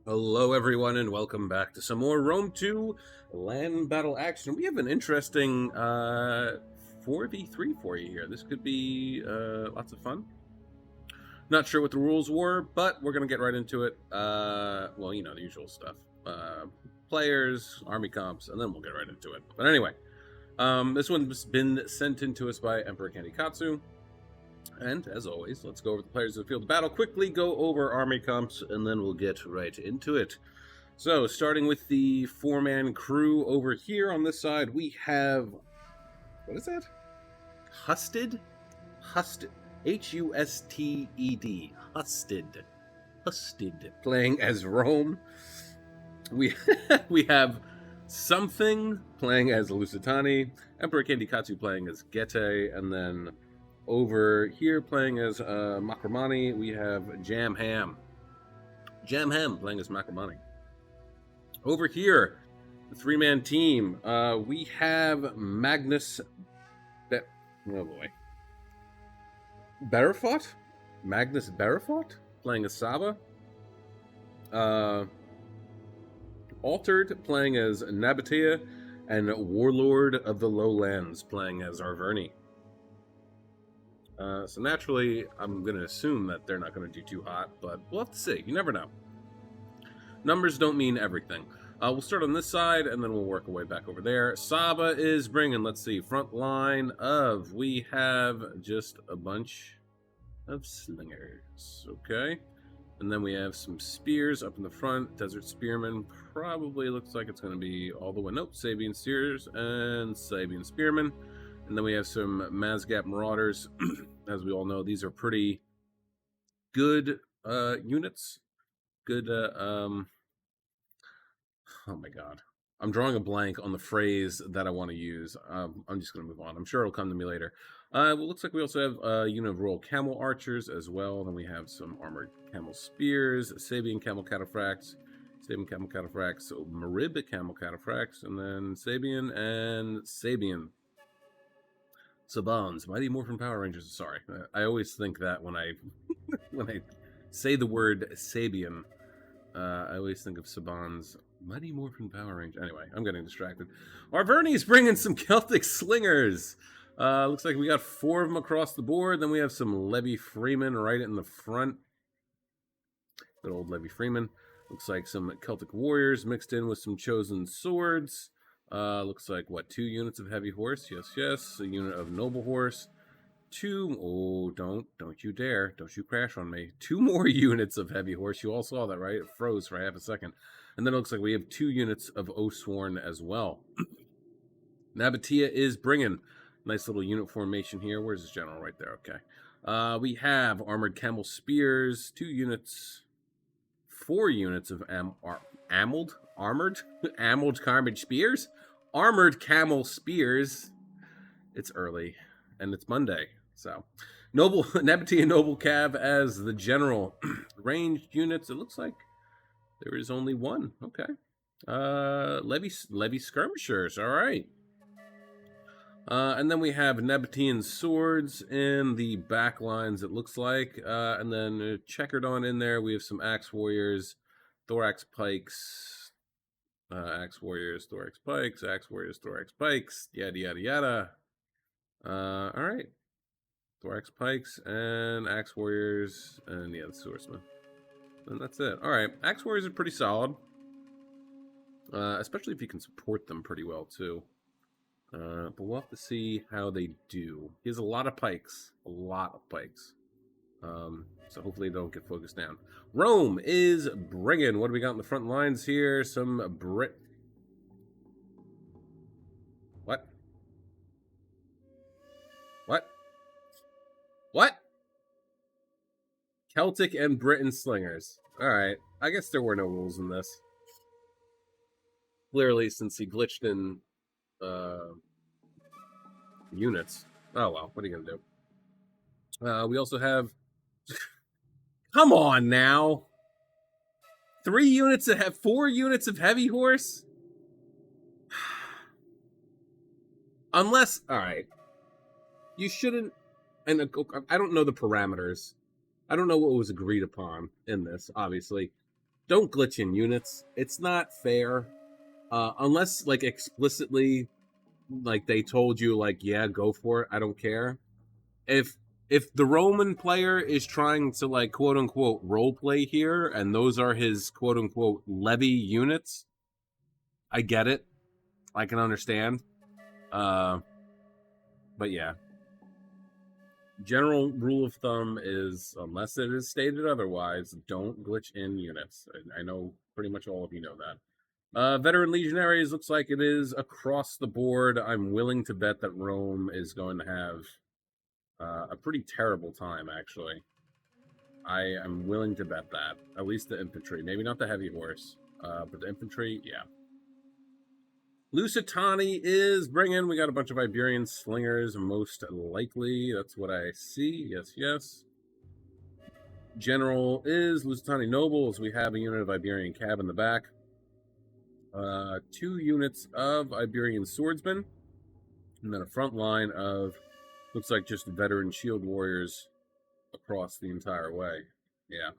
Hello, everyone, and welcome back to some more Rome 2 land battle action. We have an interesting 4v3 for you here. This could be lots of fun. Not sure what the rules were, but we're going to get right into it. Well, you know, the usual stuff. Players, army comps, and then we'll get right into it. But anyway, this one's been sent in to us by Emperor Katsu. And as always, let's go over the players of the field of battle, quickly go over army comps, and then we'll get right into it. So, starting with the four-man crew over here on this side, we have... What is that? Husted? Husted. H-U-S-T-E-D. Husted. Husted. Playing as Rome. We have Something playing as Lusitani. Emperor Katsu playing as Gete. And then over here playing as Makramani, we have Jam Ham. Jam Ham playing as Makramani. Over here, the three-man team, we have Magnus... Oh boy. Berifot? Magnus Berifot? Playing as Saba. Altered playing as Nabatea. And Warlord of the Lowlands playing as Arverni. So naturally, I'm going to assume that they're not going to do too hot, but we'll have to see. You never know. Numbers don't mean everything. We'll start on this side, and then we'll work our way back over there. Saba is bringing, let's see, front line of, we have just a bunch of slingers, okay? And then we have some spears up in the front. Desert Spearmen probably looks like it's going to be all the way. Nope, Sabian Steers and Sabian Spearmen. And then we have some Mazgap Marauders. As we all know, these are pretty good units. Good, oh my god. I'm drawing a blank on the phrase that I want to use. I'm just going to move on. I'm sure it'll come to me later. Well, looks like we also have a unit of Royal Camel Archers as well. Then we have some Armored Camel Spears, Sabian Camel Cataphracts, Sabian Camel Cataphracts, Marib Camel Cataphracts, and then Sabian and Sabian. Sabans, Mighty Morphin Power Rangers. Sorry, I always think that when I when I say the word Sabian, I always think of Sabans, Mighty Morphin Power Rangers. Anyway, I'm getting distracted. Arverni's bringing some Celtic Slingers. Looks like we got 4 of them across the board. Then we have some Levy Freeman right in the front. Good old Levy Freeman. Looks like some Celtic Warriors mixed in with some Chosen Swords. Looks like, what, 2 units of Heavy Horse? Yes, yes. A unit of Noble Horse. 2... Oh, don't you dare. Don't you crash on me. 2 more units of Heavy Horse. You all saw that, right? It froze for half a second. And then it looks like we have 2 units of Osworn as well. Nabatea is bringing. Nice little unit formation here. Where's his general? Right there. Okay. We have Armored Camel Spears. 2 units... 4 units of Armored Carnage Spears? Armored Camel Spears. It's early, and it's Monday, so. Nabatea Noble Cav as the general. Ranged units, it looks like there is only 1. Okay. Levy Skirmishers, all right. And then we have Nabatean Swords in the back lines, it looks like. And then checkered on in there, we have some Axe Warriors, Thorax Pikes, Axe Warriors, Thorax Pikes, Axe Warriors, Thorax Pikes, yada, yada, yada. All right. Thorax Pikes and Axe Warriors and, yeah, the Swordsman. And that's it. All right. Axe Warriors are pretty solid. Especially if you can support them pretty well, too. But we'll have to see how they do. He has a lot of pikes. A lot of pikes. So hopefully they don't get focused down. Rome is bringing. What do we got in the front lines here? Some Brit... What? What? What? Celtic and Britain Slingers. Alright. I guess there were no rules in this. Clearly, since he glitched in units. Oh well, what are you gonna do? We also have... Come on now! 4 units of Heavy Horse? Unless, alright. You shouldn't... And I don't know the parameters. I don't know what was agreed upon in this, obviously. Don't glitch in units. It's not fair. Unless, like, explicitly, like, they told you, like, yeah, go for it. I don't care. If the Roman player is trying to, like, quote unquote role play here, and those are his quote unquote levy units, I get it. I can understand. But yeah, general rule of thumb is, unless it is stated otherwise, don't glitch in units. I know pretty much all of you know that. Veteran Legionaries looks like it is across the board. I'm willing to bet that Rome is going to have a pretty terrible time, actually. I am willing to bet that. At least the infantry. Maybe not the heavy horse, but the infantry, yeah. Lusitani is bringing. We got a bunch of Iberian slingers, most likely. That's what I see. Yes, yes. General is Lusitani nobles. We have a unit of Iberian cab in the back. 2 units of Iberian swordsmen. And then a front line of, looks like just veteran shield warriors across the entire way. Yeah.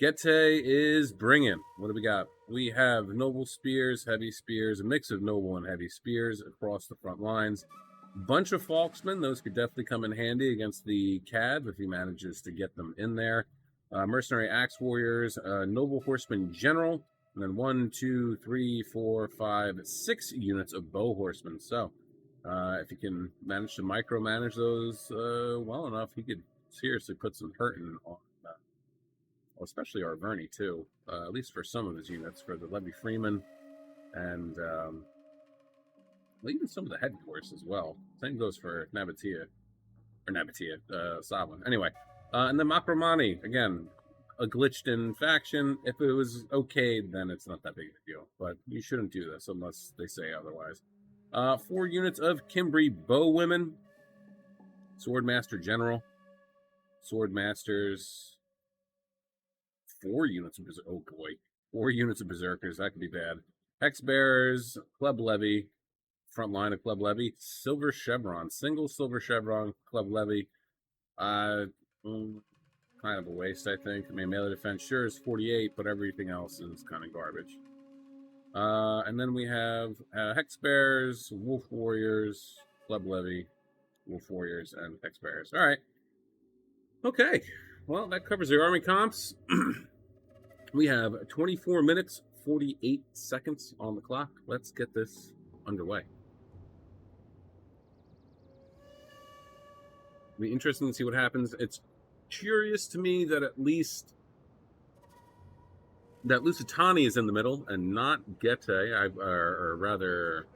Getae is bringing. What do we got? We have noble spears, heavy spears, a mix of noble and heavy spears across the front lines. Bunch of Falksmen. Those could definitely come in handy against the Cad if he manages to get them in there. Mercenary axe warriors, noble horseman general, and then 1, 2, 3, 4, 5, 6 units of bow horsemen. So if he can manage to micromanage those well enough, he could seriously put some hurting on, especially Arverni too. At least for some of his units, for the Levy Freeman, and even some of the heavy horse as well. Same goes for Saba. Anyway, and then Macromani, again, a glitched in faction. If it was okay, then it's not that big of a deal. But you shouldn't do this unless they say otherwise. 4 units of Cimbri bowwomen, Swordmaster General, Swordmasters, 4 units of Berserkers. Oh boy, 4 units of Berserkers. That could be bad. Hex Bearers, Club Levy, front line of Club Levy, Silver Chevron, single Silver Chevron, Club Levy. Kind of a waste, I think. I mean, melee defense sure is 48, but everything else is kind of garbage. And then we have Hex Bears, Wolf Warriors, Club Levy, Wolf Warriors, and Hex Bears. All right. Okay. Well, that covers the army comps. We have 24 minutes, 48 seconds on the clock. Let's get this underway. It'll be interesting to see what happens. It's curious to me that at least that Lusitani is in the middle and not Getae, or rather,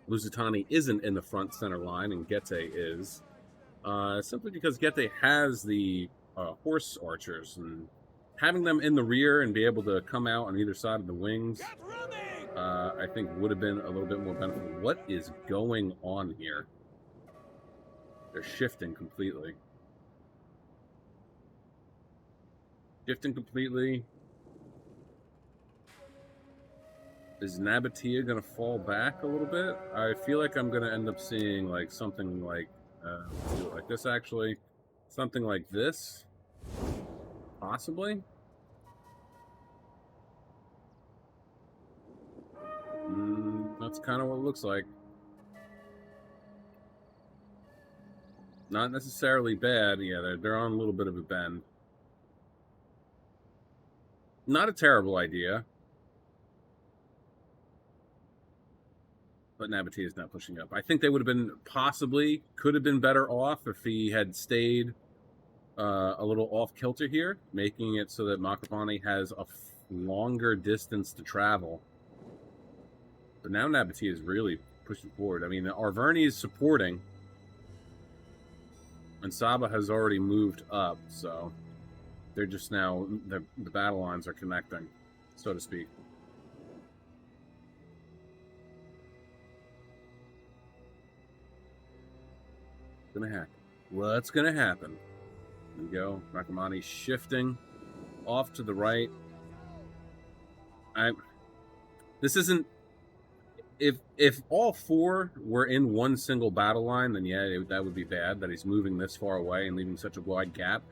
Lusitani isn't in the front center line and Getae is. Simply because Getae has the horse archers, and having them in the rear and be able to come out on either side of the wings, I think would have been a little bit more beneficial. What is going on here? They're shifting completely. Shifting completely. Is Nabatea going to fall back a little bit? I feel like I'm going to end up seeing like something like, let's do it like this actually. Something like this. Possibly. That's kind of what it looks like. Not necessarily bad. Yeah, they're on a little bit of a bend. Not a terrible idea. But Nabatea is not pushing up. I think they would have been could have been better off if he had stayed a little off kilter here, making it so that Makapani has a longer distance to travel. But now Nabatea is really pushing forward. I mean, Arverni is supporting, and Saba has already moved up, so they're just now, the battle lines are connecting, so to speak. Gonna happen. What's gonna happen? There we go. Rakamani shifting off to the right. This isn't. If all 4 were in one single battle line, then yeah, that would be bad. That he's moving this far away and leaving such a wide gap.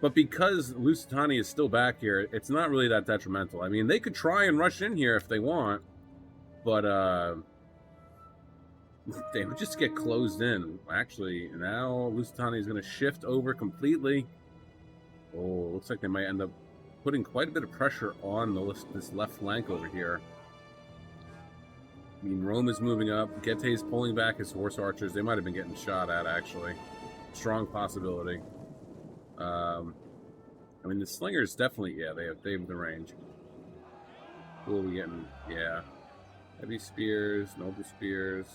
But because Lusitani is still back here, it's not really that detrimental. I mean, they could try and rush in here if they want, but they would just get closed in. Actually, now Lusitani is going to shift over completely. Oh, looks like they might end up putting quite a bit of pressure on this left flank over here. I mean, Rome is moving up. Gette's pulling back his horse archers. They might have been getting shot at, actually. Strong possibility. I mean, the slingers definitely, yeah, they have the range. Who are we getting? Yeah. Heavy spears, noble spears.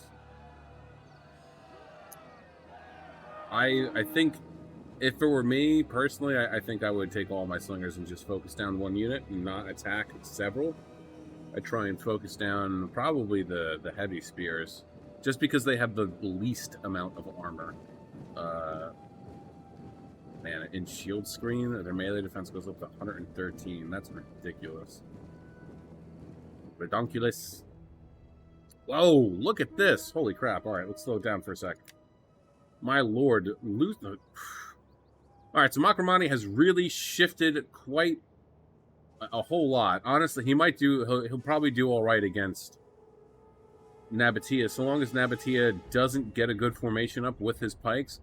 I think if it were me, personally, I think I would take all my slingers and just focus down one unit and not attack several. I try and focus down probably the heavy spears, just because they have the least amount of armor. Man, in shield screen, their melee defense goes up to 113. That's ridiculous. Redonkulus. Whoa, look at this. Holy crap. All right, let's slow it down for a sec. My lord. All right, so Makramani has really shifted quite a whole lot. Honestly, he'll probably do all right against Nabatea, so long as Nabatea doesn't get a good formation up with his pikes.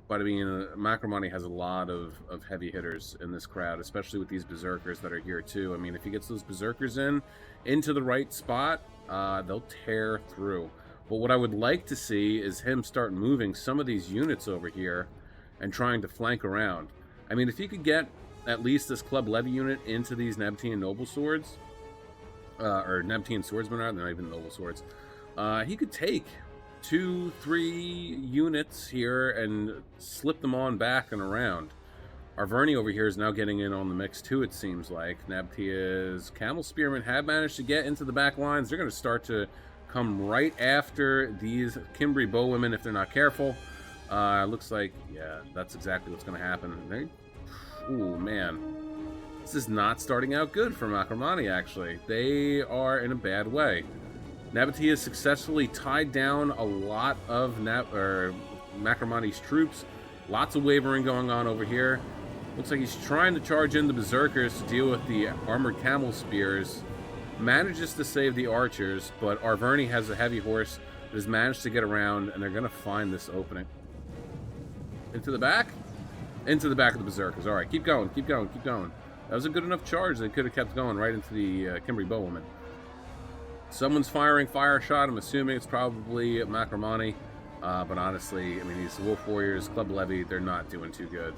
But I mean, Makramani has a lot of heavy hitters in this crowd, especially with these berserkers that are here too. I mean, if he gets those berserkers into the right spot, they'll tear through. But what I would like to see is him start moving some of these units over here and trying to flank around. I mean, if he could get at least this Club Levy unit into these Nabatean Noble Swords, or Nabatean Swordsmen, they're not even Noble Swords, he could take 2-3 units here and slip them on back and around. Arverni over here is now getting in on the mix too, it seems like. Nabatea's Camel Spearmen have managed to get into the back lines. They're going to start to come right after these Cimbri bowwomen if they're not careful. Looks like, yeah, that's exactly what's going to happen. Ooh, man. This is not starting out good for Makramani, actually. They are in a bad way. Nabatea has successfully tied down a lot of Makramani's troops. Lots of wavering going on over here. Looks like he's trying to charge in the berserkers to deal with the armored camel spears. Manages to save the archers, but Arverni has a heavy horse that has managed to get around, and they're going to find this opening. Into the back? Into the back of the berserkers. All right, keep going, keep going, keep going. That was a good enough charge. They could have kept going right into the Cimbri bowwomen. Someone's firing fire shot. I'm assuming it's probably Makramani. But honestly, I mean, these Wolf Warriors, Club Levy, they're not doing too good.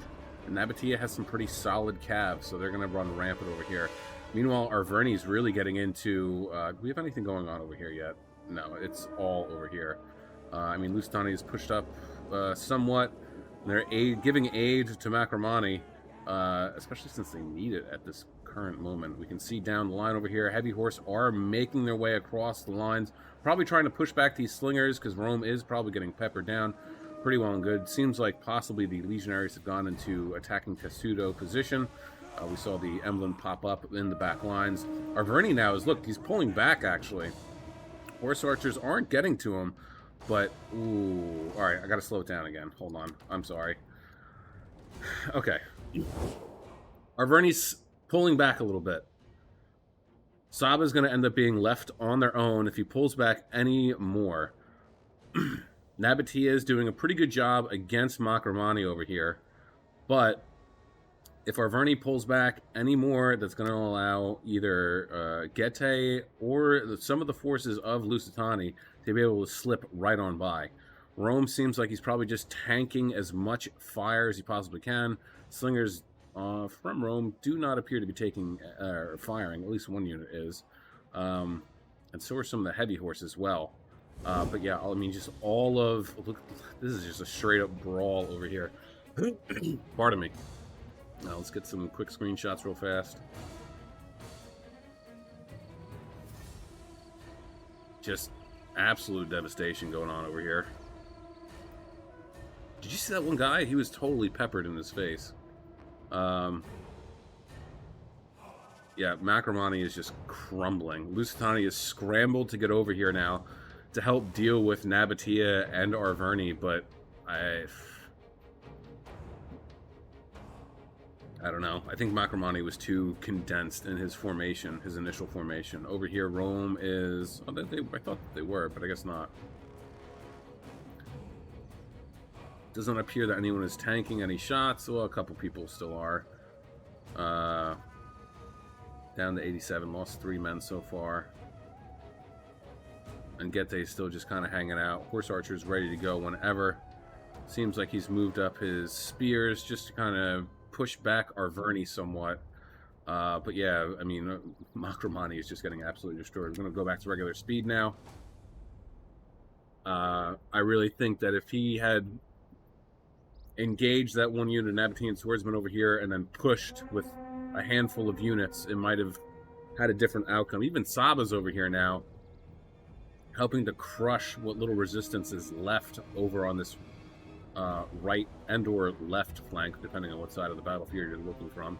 And Nabatea has some pretty solid calves, so they're going to run rampant over here. Meanwhile, Arverni's really getting into... do we have anything going on over here yet? No, it's all over here. I mean, Lusitani is pushed up somewhat. They're giving aid to Makramani, especially since they need it at this current moment. We can see down the line over here, heavy horse are making their way across the lines, probably trying to push back these slingers because Rome is probably getting peppered down pretty well and good. Seems like possibly the legionaries have gone into attacking Tessuto position. We saw the emblem pop up in the back lines. Arverni now is, look, he's pulling back actually. Horse archers aren't getting to him, but ooh, all right, I gotta slow it down again. Hold on, I'm sorry. Okay, Arverni's pulling back a little bit. Saba's going to end up being left on their own if he pulls back any more. Nabatea is doing a pretty good job against Makramani over here. But if Arverni pulls back any more, that's going to allow either Gette or some of the forces of Lusitani to be able to slip right on by. Rome seems like he's probably just tanking as much fire as he possibly can. Slingers from Rome do not appear to be taking or firing. At least one unit is, and so are some of the heavy horse as well. But yeah, I mean, just all of look. This is just a straight up brawl over here. Pardon me. Now let's get some quick screenshots real fast. Just absolute devastation going on over here. Did you see that one guy? He was totally peppered in his face. Yeah, Makramani is just crumbling. Lusitani is scrambled to get over here now to help deal with Nabatea and Arverni, but I don't know. I think Macromani was too condensed in his formation, his initial formation. Over here, Rome is... Oh, I thought they were, but I guess not. Doesn't appear that anyone is tanking any shots. Well, a couple people still are. Down to 87. Lost 3 men so far. And Gete is still just kind of hanging out. Horse Archer's ready to go whenever. Seems like he's moved up his spears just to kind of push back Arverni somewhat. But yeah, I mean, Macromani is just getting absolutely destroyed. We're going to go back to regular speed now. I really think that if he had engaged that one unit of Nabatean swordsman over here and then pushed with a handful of units, it might have had a different outcome. Even Saba's over here now, helping to crush what little resistance is left over on this right and or left flank, depending on what side of the battlefield you're looking from.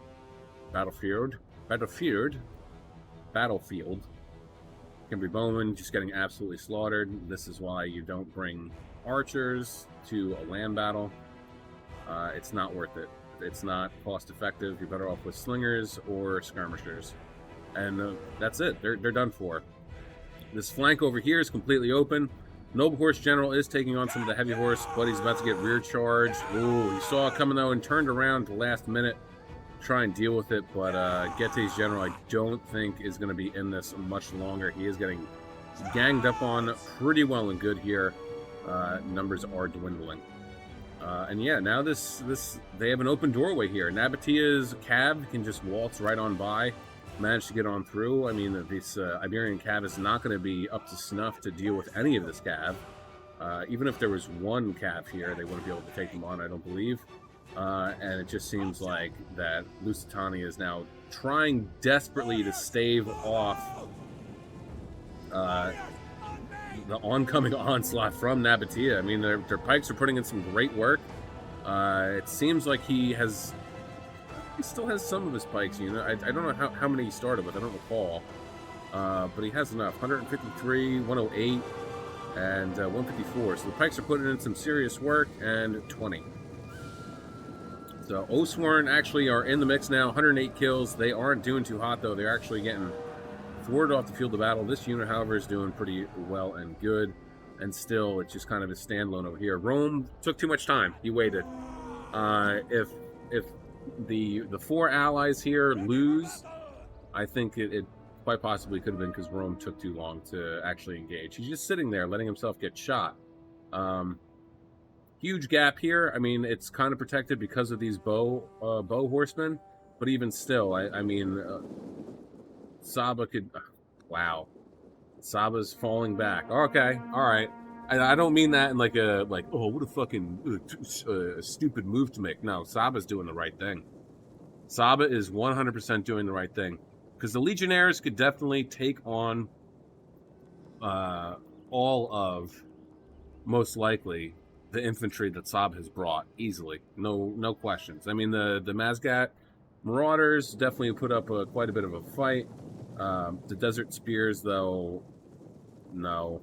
Battlefield. Kimberly Bowman just getting absolutely slaughtered. This is why you don't bring archers to a land battle. It's not worth it. It's not cost effective. You're better off with slingers or skirmishers. And that's it. They're done for. This flank over here is completely open. Noble Horse General is taking on some of the heavy horse, but he's about to get rear charged. Ooh, he saw it coming though and turned around at the last minute to try and deal with it. But Gete's General, I don't think is going to be in this much longer. He is getting ganged up on pretty well and good here. Numbers are dwindling. And yeah, now they have an open doorway here. Nabatea's cab can just waltz right on by, manage to get on through. I mean, this Iberian cab is not going to be up to snuff to deal with any of this cab. Even if there was one cab here, they wouldn't be able to take them on, I don't believe. And it just seems like that Lusitania is now trying desperately to stave off the oncoming onslaught from Nabatea. I mean, their pikes are putting in some great work. It seems like he still has some of his pikes, you know. I don't know how many he started with. I don't recall. But he has enough. 153, 108, and 154. So the pikes are putting in some serious work, and 20. So Osworn actually are in the mix now. 108 kills. They aren't doing too hot, though. They're actually getting thwarted off the field of battle. This unit, however, is doing pretty well and good. And still, it's just kind of a standalone over here. Rome took too much time. He waited. If the 4 allies here lose, I think it quite possibly could have been because Rome took too long to actually engage. He's just sitting there letting himself get shot. Huge gap here. I mean, it's kind of protected because of these bow horsemen, but even still, I mean, Saba could... Wow. Saba's falling back. Okay, all right. I don't mean that in like oh, what a fucking stupid move to make. No, Saba's doing the right thing. Saba is 100% doing the right thing. Because the Legionnaires could definitely take on all of, most likely, the infantry that Saba has brought easily. No questions. I mean, the Mazgat Marauders definitely put up quite a bit of a fight. The Desert Spears, though, no.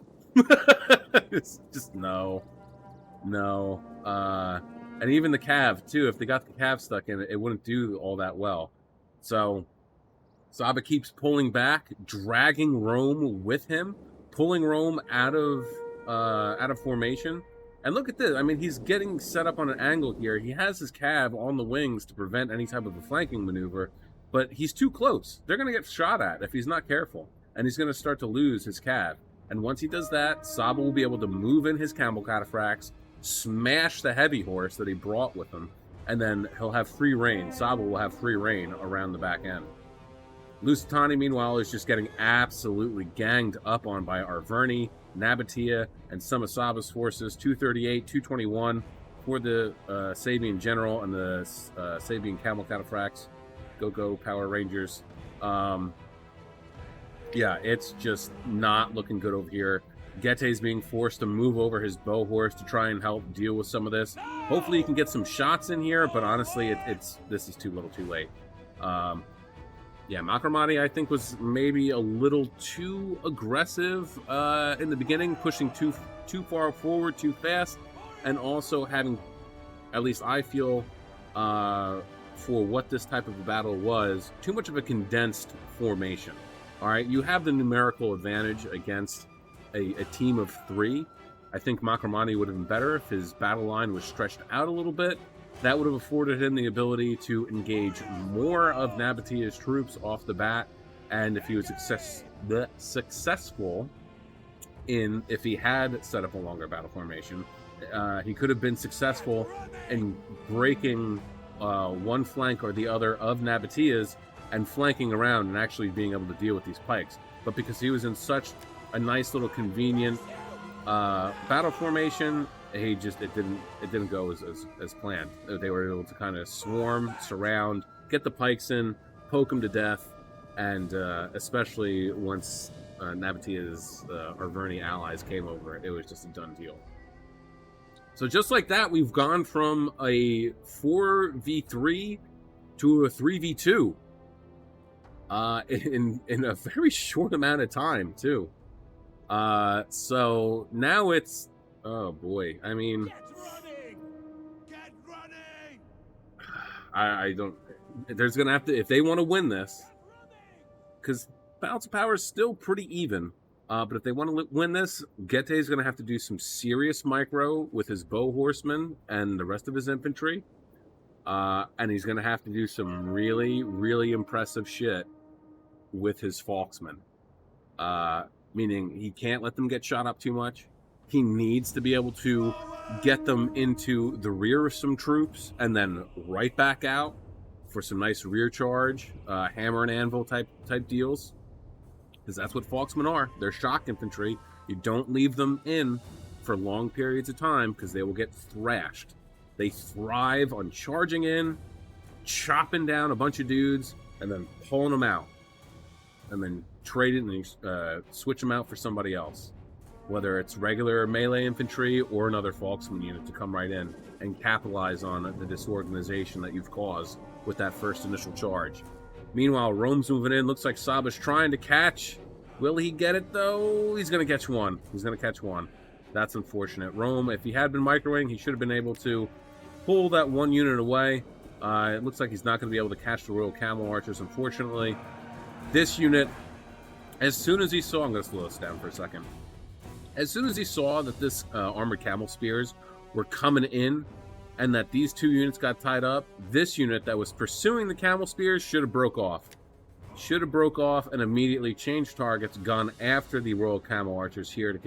It's just no. And even the Cav, too. If they got the Cav stuck in it, it wouldn't do all that well. So Saba keeps pulling back, dragging Rome with him, pulling Rome out of formation. And look at this. I mean, he's getting set up on an angle here. He has his Cav on the wings to prevent any type of a flanking maneuver, but he's too close. They're going to get shot at if he's not careful, and he's going to start to lose his Cav. And once he does that, Saba will be able to move in his camel cataphracts, smash the heavy horse that he brought with him, and then he'll have free reign. Saba will have free reign around the back end. Lusitania, meanwhile, is just getting absolutely ganged up on by Arverni, Nabatea, and some of Saba's forces. 238, 221 for the Sabian General and the Sabian Camel Cataphracts. Go, Power Rangers. Yeah, it's just not looking good over here. Gete's being forced to move over his bow horse to try and help deal with some of this. Hopefully he can get some shots in here, but honestly, this is too little too late. Yeah, Makramati, I think, was maybe a little too aggressive in the beginning, pushing too far forward too fast, and also having, at least I feel, for what this type of a battle was, too much of a condensed formation. All right, you have the numerical advantage against a team of 3. I think Makramati would have been better if his battle line was stretched out a little bit. That would have afforded him the ability to engage more of Nabatia's troops off the bat, and if he was successful if he had set up a longer battle formation, he could have been successful in breaking one flank or the other of Nabatia's and flanking around and actually being able to deal with these pikes. But because he was in such a nice little convenient battle formation, it didn't go as planned. They were able to kind of swarm, surround, get the pikes in, poke them to death, and especially once Nabatia's Arverni allies came over, it was just a done deal. So just like that, we've gone from a 4v3 to a 3v2 in a very short amount of time too. So now it's, oh boy, I mean, Get running! I don't, there's gonna have to, if they want to win this, because balance of power is still pretty even, but if they want to win this, Gete is going to have to do some serious micro with his bow horsemen and the rest of his infantry, and he's going to have to do some really, really impressive shit with his Falksmen, meaning he can't let them get shot up too much. He needs to be able to get them into the rear of some troops and then right back out for some nice rear charge, hammer and anvil type deals, because that's what Falksmen are. They're shock infantry. You don't leave them in for long periods of time because they will get thrashed. They thrive on charging in, chopping down a bunch of dudes, and then pulling them out, and then trade it and switch them out for somebody else, whether it's regular melee infantry or another Falksman unit to come right in and capitalize on the disorganization that you've caused with that first initial charge. Meanwhile, Rome's moving in. Looks like Saba's trying to catch. Will he get it, though? He's going to catch one. He's going to catch one. That's unfortunate. Rome, if he had been microwaving, he should have been able to pull that one unit away. It looks like he's not going to be able to catch the Royal Camel Archers, unfortunately. This unit, as soon as he saw... I'm going to slow this down for a second. As soon as he saw that this Armored Camel Spears were coming in, and that these two units got tied up, this unit that was pursuing the Camel Spears should have broke off. Should have broke off and immediately changed targets, gone after the Royal Camel Archers here to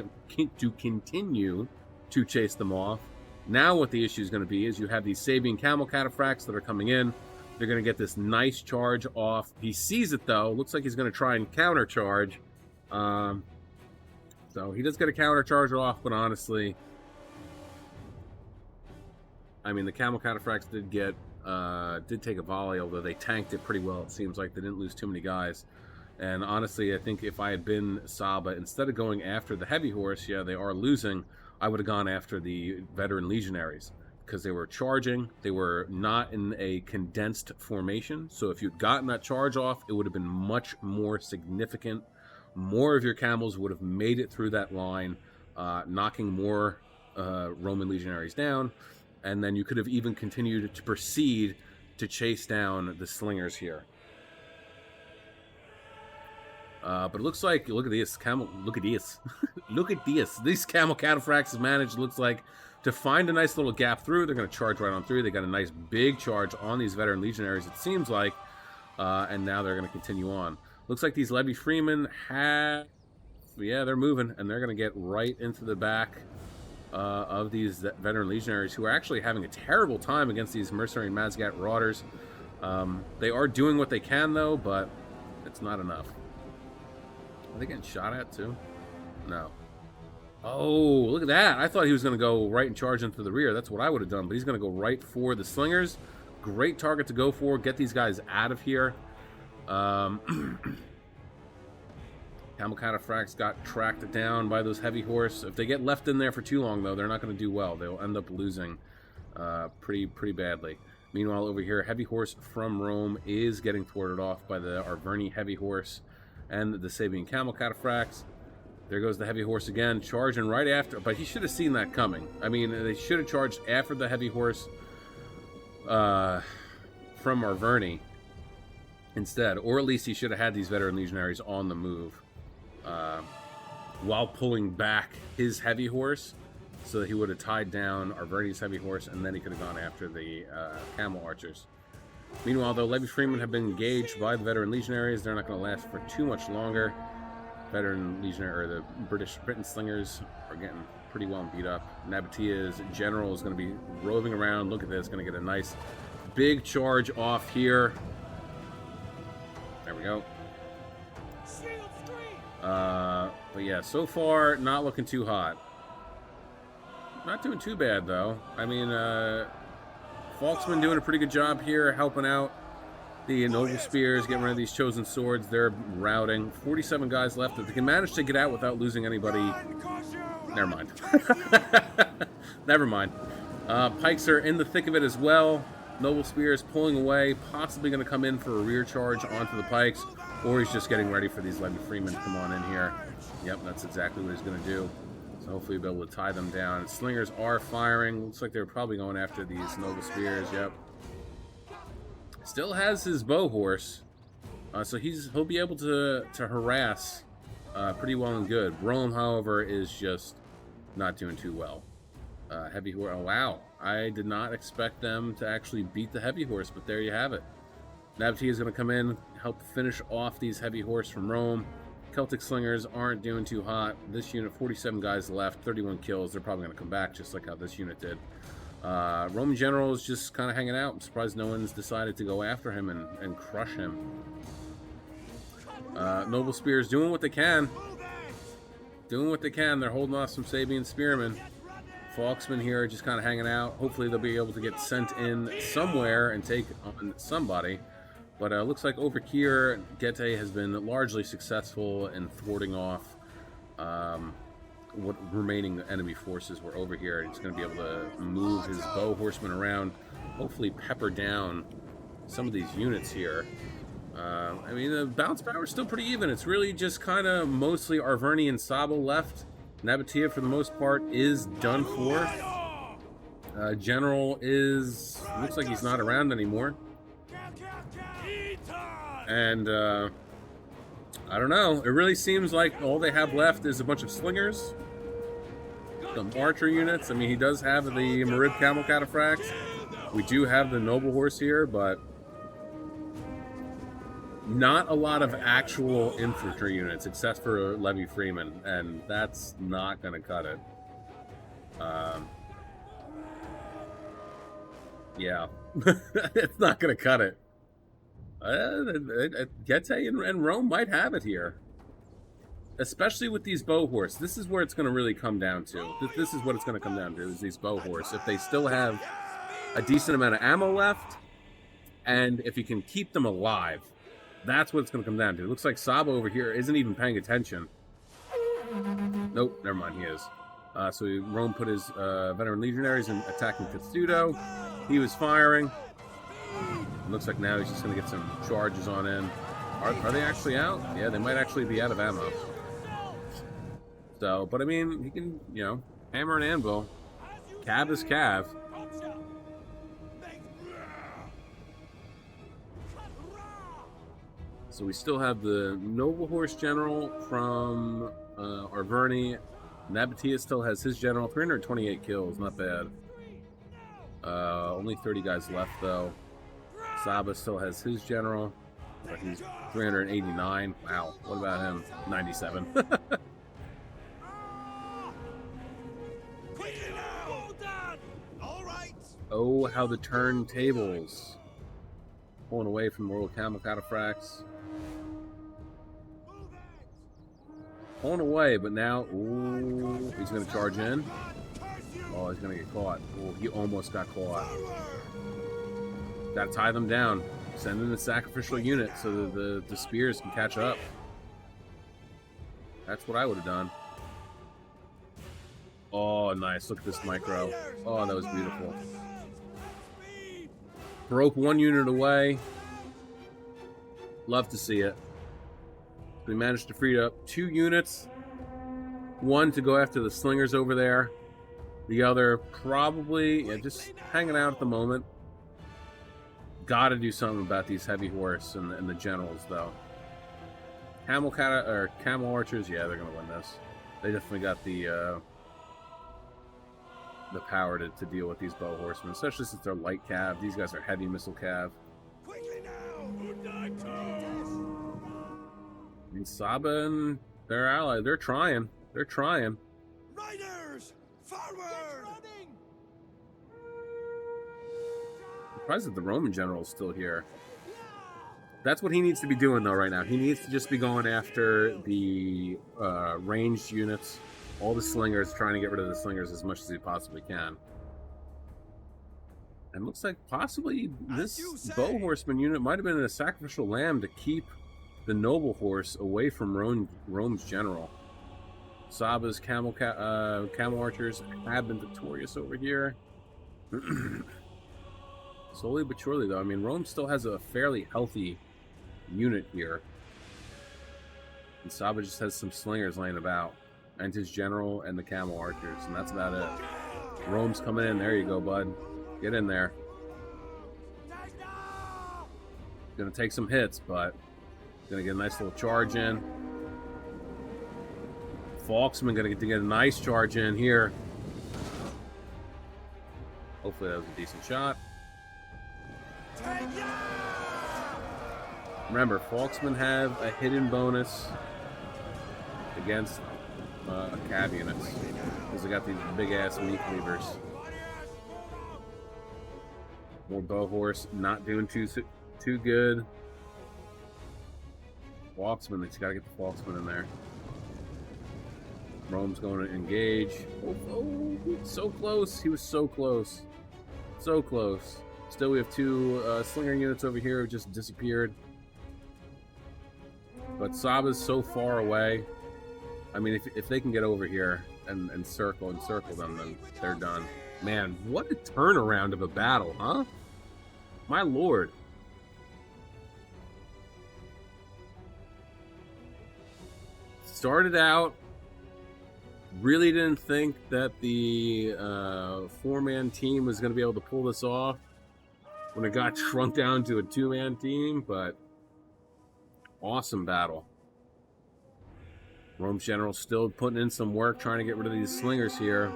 continue to chase them off. Now what the issue is going to be is you have these Sabian Camel Cataphracts that are coming in. They're going to get this nice charge off. He sees it, though. Looks like he's going to try and countercharge. So he does get a countercharge off, but honestly... I mean, the Camel Cataphracts did take a volley, although they tanked it pretty well. It seems like they didn't lose too many guys. And honestly, I think if I had been Saba, instead of going after the heavy horse, yeah, they are losing, I would have gone after the veteran legionaries because they were charging. They were not in a condensed formation. So if you'd gotten that charge off, it would have been much more significant. More of your camels would have made it through that line, knocking more Roman legionaries down. And then you could have even continued to proceed to chase down the slingers here. But it looks like, look at this, look at this. Look at this. These Camel Cataphracts have managed, looks like, to find a nice little gap through. They're going to charge right on through. They got a nice big charge on these veteran legionaries, it seems like. And now they're going to continue on. Looks like these Levy Freemen have... Yeah, they're moving, and they're going to get right into the back of these veteran legionaries who are actually having a terrible time against these mercenary Mazgat Marauders. They are doing what they can, though, but it's not enough. Are they getting shot at, too? No. Oh, look at that. I thought he was going to go right and charge into the rear. That's what I would have done, but he's going to go right for the slingers. Great target to go for. Get these guys out of here. Camel Cataphracts got tracked down by those heavy horse. If they get left in there for too long, though, they're not going to do well. They'll end up losing pretty badly. Meanwhile, over here, Heavy Horse from Rome is getting thwarted off by the Arverni Heavy Horse and the Sabian Camel Cataphracts. There goes the Heavy Horse again, charging right after, but he should have seen that coming. I mean, they should have charged after the Heavy Horse from Arverni instead, or at least he should have had these Veteran Legionaries on the move while pulling back his Heavy Horse, so that he would have tied down Arverni's Heavy Horse, and then he could have gone after the Camel Archers. Meanwhile, though, Levy Freemen have been engaged by the Veteran Legionaries. They're not going to last for too much longer. Veteran Legionary, or the Britain Slingers, are getting pretty well beat up. Nabatia's general is going to be roving around. Look at this, going to get a nice big charge off here. There we go. But yeah, so far, not looking too hot. Not doing too bad, though. I mean, Falk's been doing a pretty good job here, helping out the Noble Spears, getting rid of these Chosen Swords. They're routing. 47 guys left. If they can manage to get out without losing anybody... Never mind. Never mind. Pikes are in the thick of it as well. Noble Spears pulling away, possibly going to come in for a rear charge onto the Pikes, or he's just getting ready for these Levy Freemen to come on in here. Yep, that's exactly what he's going to do. So hopefully we'll be able to tie them down. Slingers are firing. Looks like they're probably going after these Noble Spears. Yep. Still has his bow horse, so he'll be able to harass pretty well and good. Rome, however, is just not doing too well. Heavy Horse. Oh wow! I did not expect them to actually beat the Heavy Horse, but there you have it. Nabatea is going to come in, help finish off these Heavy Horse from Rome. Celtic Slingers aren't doing too hot. This unit, 47 guys left, 31 kills. They're probably going to come back just like how this unit did. Roman General is just kind of hanging out. I'm surprised no one's decided to go after him and crush him. Noble Spears doing what they can. Doing what they can. They're holding off some Sabian Spearmen. Falksmen here just kind of hanging out. Hopefully they'll be able to get sent in somewhere and take on somebody. But it looks like over here, Getae has been largely successful in thwarting off what remaining enemy forces were over here. He's going to be able to move his bow horsemen around, hopefully pepper down some of these units here. I mean, the bounce power is still pretty even. It's really just kind of mostly Arverni and Sabo left. Nabatea, for the most part, is done for. General looks like he's not around anymore. And, I don't know. It really seems like all they have left is a bunch of slingers. Some archer units. I mean, he does have the Marib Camel Cataphracts. We do have the Noble Horse here, but not a lot of actual infantry units, except for Levy Freeman, and that's not going to cut it. Yeah, it's not going to cut it. Getae and Rome might have it here. Especially with these bow horse. This is where it's going to really come down to. This is what it's going to come down to, is these bow horse. If they still have a decent amount of ammo left, and if you can keep them alive, that's what it's going to come down to. It looks like Sabo over here isn't even paying attention. Nope, never mind, he is. So Rome put his Veteran Legionaries in attacking Testudo. He was firing. It looks like now he's just going to get some charges on in. Are they actually out? Yeah, they might actually be out of ammo. So, but I mean, he can, you know, hammer and anvil. Cav is cav. So we still have the Noble Horse General from Arverni. Nabatea still has his general. 328 kills, not bad. Only 30 guys left, though. Saba still has his general. But he's 389. Wow. What about him? 97. Oh, how the turntables. Pulling away from the Royal Camel Cataphracts. Pulling away, but now, ooh, he's going to charge in. Oh, he's going to get caught. Oh, he almost got caught. Got to tie them down. Send in the sacrificial unit so that the spears can catch up. That's what I would have done. Oh, nice. Look at this micro. Oh, that was beautiful. Broke one unit away. Love to see it. We managed to free up 2 units. One to go after the slingers over there. The other probably just hanging out at the moment. Got to do something about these heavy horse and the generals, though. Camel archers, yeah, they're gonna win this. They definitely got the power to deal with these bow horsemen, especially since they're light cav. These guys are heavy missile cav. Quickly now! I mean, Saba and their ally, they're trying. They're trying. Riders, forward! Surprised that the Roman general's still here. That's what he needs to be doing, though, right now. He needs to just be going after the ranged units, all the slingers, trying to get rid of the slingers as much as he possibly can. And looks like possibly this bow horseman unit might have been a sacrificial lamb to keep the noble horse away from Rome's general. Saba's camel archers have been victorious over here. Slowly but surely, though. I mean, Rome still has a fairly healthy unit here. And Saba just has some slingers laying about. And his general and the camel archers. And that's about it. Rome's coming in. There you go, bud. Get in there. Gonna take some hits, but gonna get a nice little charge in. Falksman gonna get a nice charge in here. Hopefully that was a decent shot. Remember, Falksmen have a hidden bonus against cav units because they got these big ass meat cleavers. More bow horse, not doing too good. Falksman, they just gotta get the Falksman in there. Rome's going to engage. Oh, so close. He was so close. So close. Still, we have 2 slinger units over here who just disappeared. But Saba's so far away. I mean, if they can get over here and circle them, then they're done. Man, what a turnaround of a battle, huh? My lord. Started out, really didn't think that the 4-man team was going to be able to pull this off when it got shrunk down to a 2-man team, but awesome battle. Rome's general still putting in some work trying to get rid of these slingers here.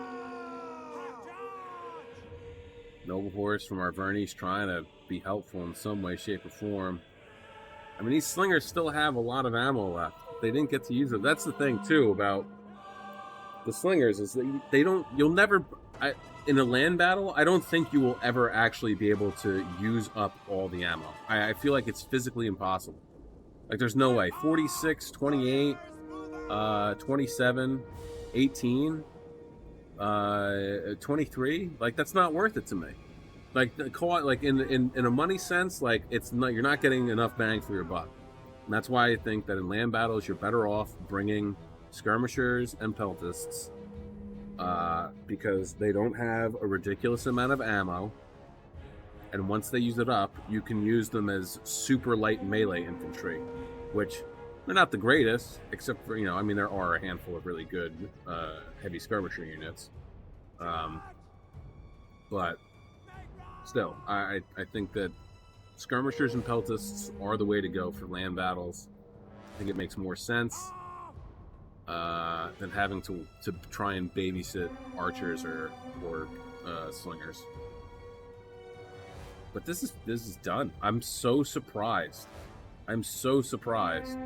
Noble horse from Arvernes trying to be helpful in some way, shape, or form. I mean, these slingers still have a lot of ammo left. They didn't get to use it. That's the thing, too, about the slingers, is that you'll never... in a land battle, I don't think you will ever actually be able to use up all the ammo. I feel like it's physically impossible. Like, there's no way. 46, 28, 27, 18, 23. Like, that's not worth it to me. Like, in a money sense, like, it's not, you're not getting enough bang for your buck. And that's why I think that in land battles, you're better off bringing skirmishers and peltists, because they don't have a ridiculous amount of ammo, and once they use it up, you can use them as super light melee infantry, which they're not the greatest, except for, I mean, there are a handful of really good heavy skirmisher units, but still, I think that skirmishers and peltists are the way to go for land battles. I think it makes more sense than having to try and babysit archers or slingers. But this is done. I'm so surprised. I'm so surprised.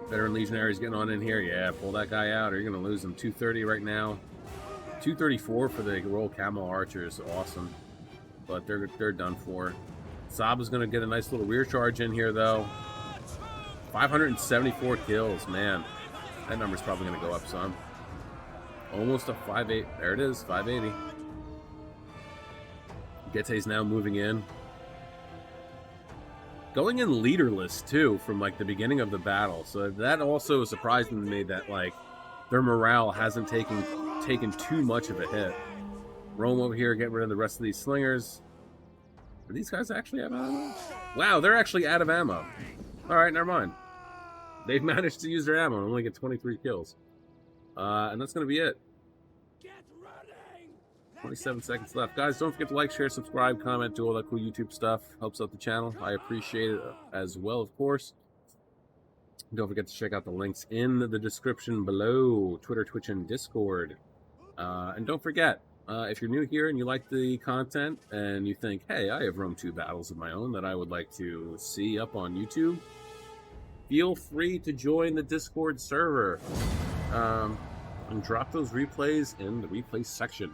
Veteran legionaries getting on in here. Yeah, pull that guy out or you're going to lose him. 230 right now. 234 for the Royal Camel Archers. Awesome. But they're done for. Saba's going to get a nice little rear charge in here, though. 574 kills, man. That number's probably going to go up some. Almost a 5.8. There it is, 580. Gette's now moving in. Going in leaderless, too, from, like, the beginning of the battle. So that also is surprising to me that, like, their morale hasn't taken too much of a hit. roam over here, get rid of the rest of these slingers. Do these guys actually have ammo? Wow, they're actually out of ammo. All right, never mind. They've managed to use their ammo and only get 23 kills. And that's going to be it. Get ready! 27 seconds left. Guys, don't forget to like, share, subscribe, comment, do all that cool YouTube stuff. Helps out the channel. I appreciate it as well, of course. Don't forget to check out the links in the description below. Twitter, Twitch, and Discord. And don't forget, if you're new here and you like the content and you think, hey, I have Rome 2 battles of my own that I would like to see up on YouTube, feel free to join the Discord server and drop those replays in the replay section.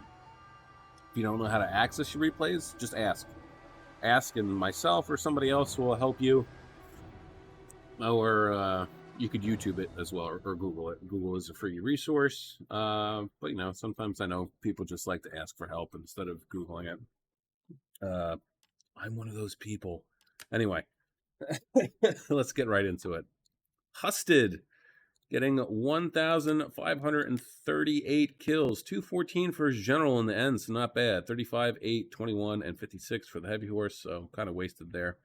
If you don't know how to access your replays, just ask. Ask, and myself or somebody else will help you. Or you could YouTube it as well, or Google it. Google is a free resource. But, you know, sometimes I know people just like to ask for help instead of Googling it. I'm one of those people. Anyway, let's get right into it. Husted, getting 1,538 kills. 214 for his general in the end, so not bad. 35, 8, 21, and 56 for the heavy horse, so kind of wasted there.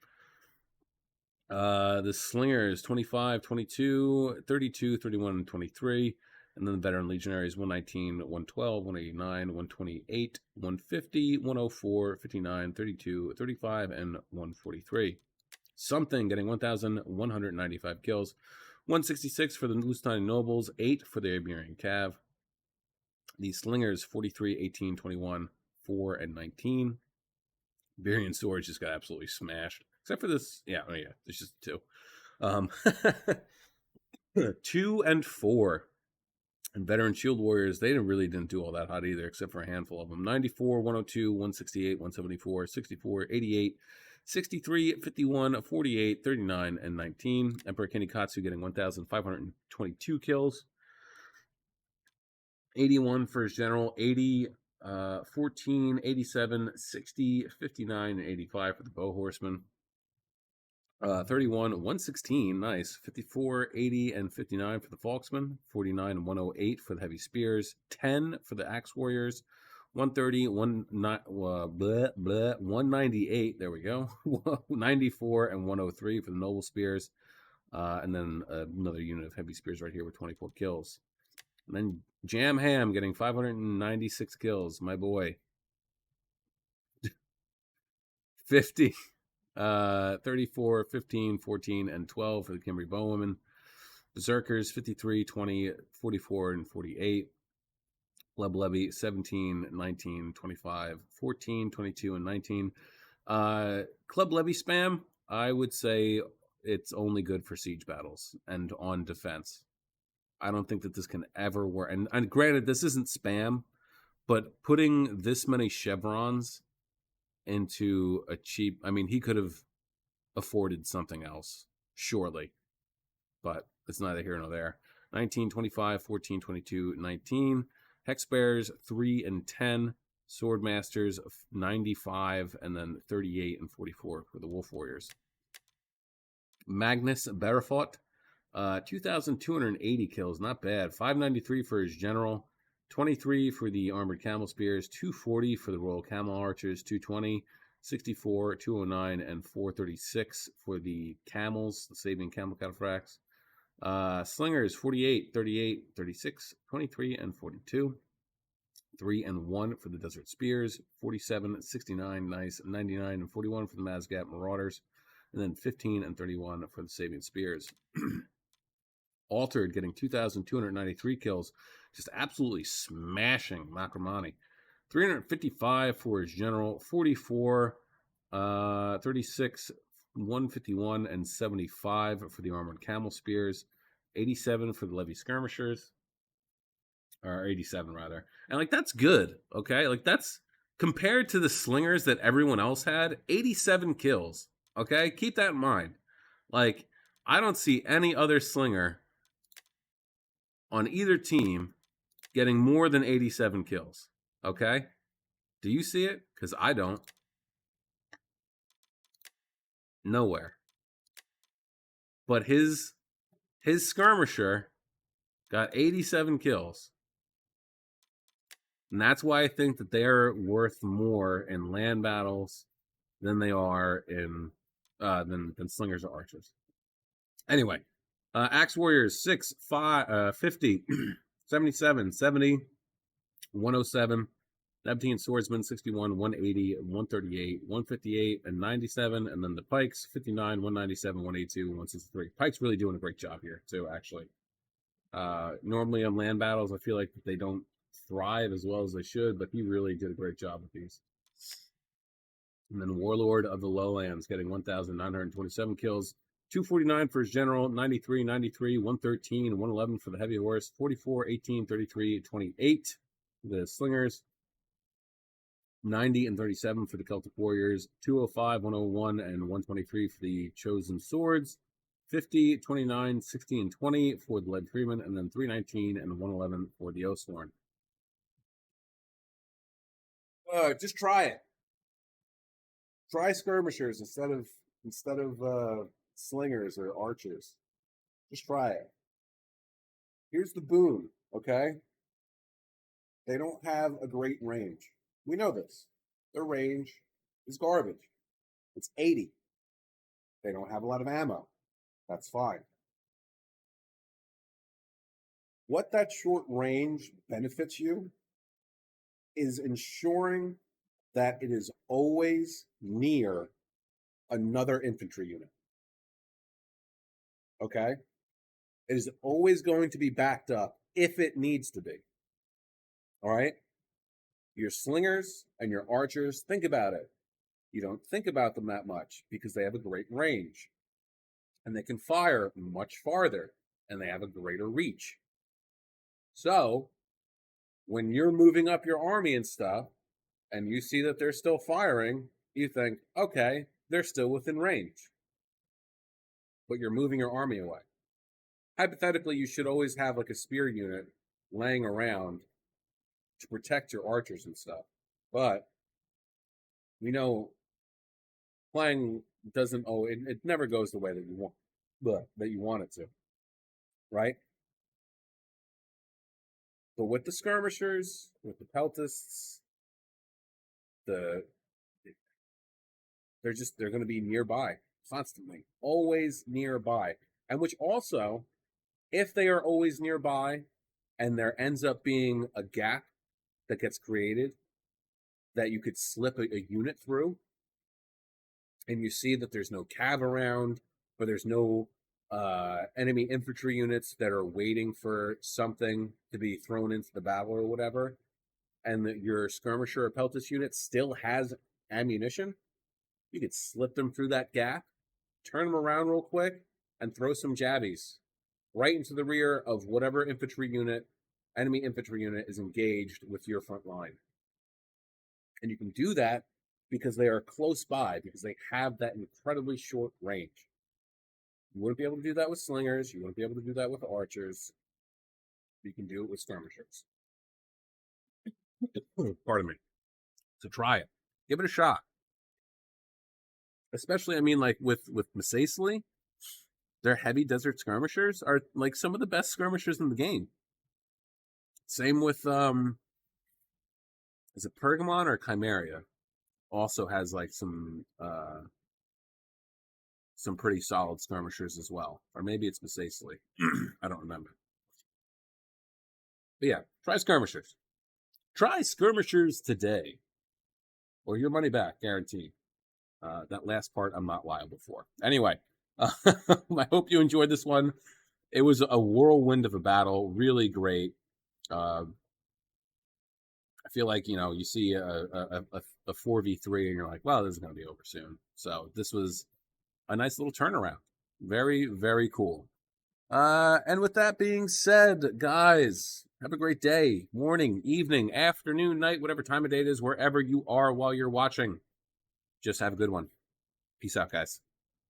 The slingers 25, 22, 32, 31, and 23. And then the veteran legionaries 119, 112, 189, 128, 150, 104, 59, 32, 35, and 143. Something getting 1,195 kills. 166 for the Lusitania Nobles, 8 for the Iberian Cav. The slingers 43, 18, 21, 4, and 19. Iberian swords just got absolutely smashed. Except for this, yeah, there's just 2. 2 and 4. And veteran shield warriors, they really didn't do all that hot either, except for a handful of them. 94, 102, 168, 174, 64, 88, 63, 51, 48, 39, and 19. Emperor Kinikatsu getting 1,522 kills. 81 for his general, 80, 14, 87, 60, 59, and 85 for the bow horseman. 31, 116, nice. 54, 80, and 59 for the Falksman. 49 and 108 for the heavy spears. 10 for the axe warriors. 130, 198, there we go. 94 and 103 for the noble spears. And then another unit of heavy spears right here with 24 kills. And then Jam Ham getting 596 kills, my boy. 50. 34, 15, 14, and 12 for the Kimberly Bowwoman. Berserkers, 53, 20, 44, and 48. Leb Levy, 17, 19, 25, 14, 22, and 19. Club Levy spam, I would say it's only good for siege battles and on defense. I don't think that this can ever work. And granted, this isn't spam, but putting this many chevrons into a cheap, I mean, he could have afforded something else, surely, but it's neither here nor there. 19, 25, 14, 22, 19. Hex Bears 3 and 10. Swordmasters 95, and then 38 and 44 for the Wolf Warriors. Magnus Barafot, 2,280 kills, not bad. 593 for his general. 23 for the Armored Camel Spears, 240 for the Royal Camel Archers, 220, 64, 209, and 436 for the Camels, the Sabian Camel Cataphracts. Slingers, 48, 38, 36, 23, and 42. 3 and 1 for the Desert Spears, 47, 69, nice, 99, and 41 for the Mazgat Marauders, and then 15 and 31 for the Sabian Spears. Altered getting 2,293 kills, just absolutely smashing Makramani. 355 for his general, 44, 36, 151, and 75 for the Armored Camel Spears, 87 for the Levy Skirmishers, or 87 rather. And like, that's good, okay? Like, that's compared to the slingers that everyone else had, 87 kills, okay? Keep that in mind. Like, I don't see any other slinger on either team getting more than 87 kills, okay? Do you see it? Because I don't. Nowhere. But his skirmisher got 87 kills. And that's why I think that they're worth more in land battles than they are in than slingers or archers. Anyway, Axe Warriors 6, 5, 50, 77, 70, 107. Neptune Swordsman 61, 180, 138, 158, and 97. And then the Pikes 59, 197, 182, 163. Pikes really doing a great job here, too, actually. Normally on land battles, I feel like they don't thrive as well as they should, but he really did a great job with these. And then Warlord of the Lowlands getting 1,927 kills, 249 for his general, 93, 93, 113, 111 for the heavy horse, 44, 18, 33, 28 the slingers, 90 and 37 for the Celtic Warriors, 205, 101, and 123 for the Chosen Swords, 50, 29, 60, and 20 for the Lead Freeman, and then 319 and 111 for the Oathsworn. Just try it. Try skirmishers instead of slingers or archers. Just try it. Here's the boon, okay? They don't have a great range. We know this. Their range is garbage. It's 80. They don't have a lot of ammo. That's fine. What that short range benefits you is ensuring that it is always near another infantry unit. Okay? It is always going to be backed up if it needs to be. All right? Your slingers and your archers, think about it. You don't think about them that much because they have a great range. And they can fire much farther. And they have a greater reach. So, when you're moving up your army and stuff, and you see that they're still firing, you think, okay, they're still within range. But you're moving your army away. Hypothetically, you should always have like a spear unit laying around to protect your archers and stuff. But we know playing doesn't it never goes the way that you want, that you want it to. Right? But with the skirmishers, with the peltists, they're going to be nearby constantly, always nearby. And which also, if they are always nearby and there ends up being a gap that gets created that you could slip a unit through, and you see that there's no cav around, or there's no enemy infantry units that are waiting for something to be thrown into the battle or whatever, and that your skirmisher or peltis unit still has ammunition, you could slip them through that gap, turn them around real quick, and throw some jabbies right into the rear of whatever enemy infantry unit is engaged with your front line. And you can do that because they are close by, because they have that incredibly short range. You wouldn't be able to do that with slingers. You wouldn't be able to do that with archers. You can do it with skirmishers. Pardon me. So try it. Give it a shot. Especially, I mean, like with Masacely, their heavy desert skirmishers are like some of the best skirmishers in the game. Same with is it Pergamon or Chimeria? Also has like some pretty solid skirmishers as well. Or maybe it's Masacely. I don't remember. But yeah, try skirmishers. Try skirmishers today. Or your money back, guaranteed. That last part I'm not liable for. Anyway, I hope you enjoyed this one. It was a whirlwind of a battle. Really great. I feel like, you see a 4v3 and you're like, well, this is going to be over soon. So this was a nice little turnaround. Very, very cool. And with that being said, guys, have a great day, morning, evening, afternoon, night, whatever time of day it is, wherever you are while you're watching. Just have a good one. Peace out, guys.